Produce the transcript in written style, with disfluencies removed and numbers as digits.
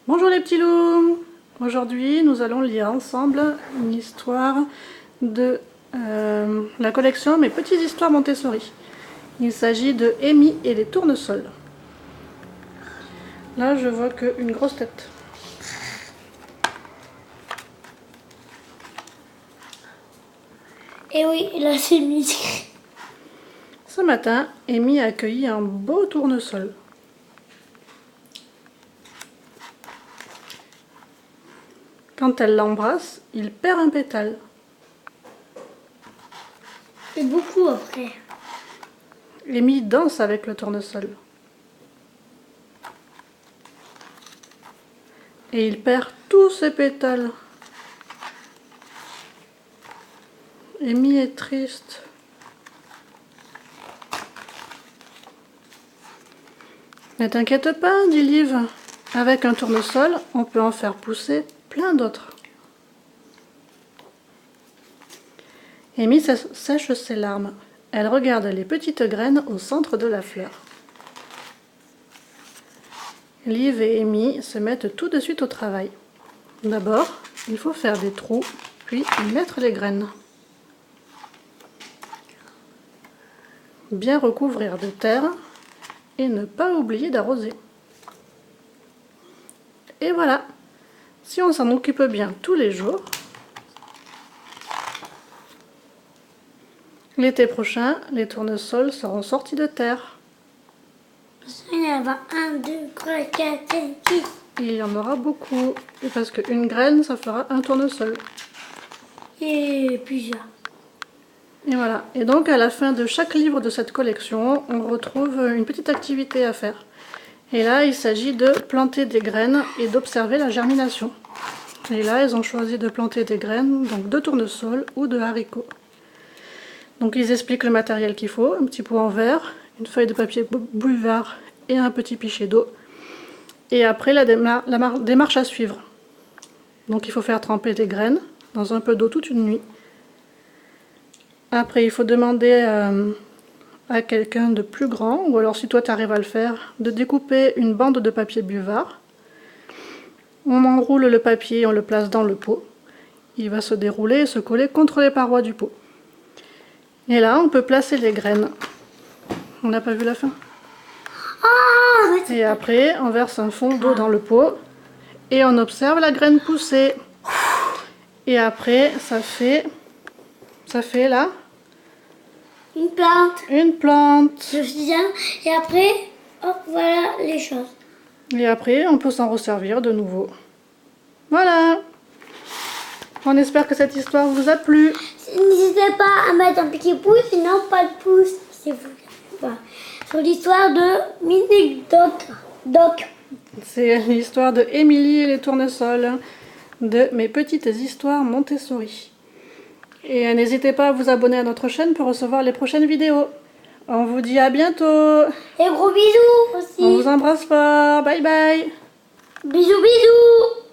Bonjour les petits loups. Aujourd'hui nous allons lire ensemble une histoire de la collection Mes petites histoires Montessori. Il s'agit de Amy et les tournesols. Là je vois qu'une grosse tête. Et oui, là c'est musique. Ce matin, Amy a accueilli un beau tournesol. Quand elle l'embrasse, il perd un pétale. Et beaucoup après. Amy danse avec le tournesol. Et il perd tous ses pétales. Amy est triste. Ne t'inquiète pas, dit Liv. Avec un tournesol, on peut en faire pousser plein d'autres. Amy sèche ses larmes. Elle regarde les petites graines au centre de la fleur. Liv et Amy se mettent tout de suite au travail. D'abord, il faut faire des trous, puis y mettre les graines. Bien recouvrir de terre et ne pas oublier d'arroser. Et voilà, si on s'en occupe bien tous les jours, l'été prochain, les tournesols seront sortis de terre. Il y en a 1, 2, 3, 4, 5, 6. Il y en aura beaucoup, parce qu'une graine, ça fera un tournesol. Et plusieurs. Et voilà. Et donc, à la fin de chaque livre de cette collection, on retrouve une petite activité à faire. Et là, il s'agit de planter des graines et d'observer la germination. Et là, ils ont choisi de planter des graines, donc de tournesol ou de haricots. Donc, ils expliquent le matériel qu'il faut, un petit pot en verre, une feuille de papier buvard et un petit pichet d'eau. Et après, la démarche à suivre. Donc, il faut faire tremper des graines dans un peu d'eau toute une nuit. Après, il faut demander à quelqu'un de plus grand, ou alors si toi tu arrives à le faire, de découper une bande de papier buvard. On enroule le papier, on le place dans le pot. Il va se dérouler et se coller contre les parois du pot. Et là, on peut placer les graines. On n'a pas vu la fin. Et après, on verse un fond d'eau dans le pot et on observe la graine pousser. Et après, ça fait là Une plante. une plante. Je suis bien. Et après, hop, voilà les choses. Et après, on peut s'en resservir de nouveau. Voilà. On espère que cette histoire vous a plu. N'hésitez pas à mettre un petit pouce, sinon pas de pouce. C'est vous. Voilà. Sur l'histoire de Mini Doc. C'est l'histoire de Émilie et les tournesols, de Mes petites histoires Montessori. Et n'hésitez pas à vous abonner à notre chaîne pour recevoir les prochaines vidéos. On vous dit à bientôt. Et gros bisous aussi. On vous embrasse fort. Bye bye. Bisous, bisous.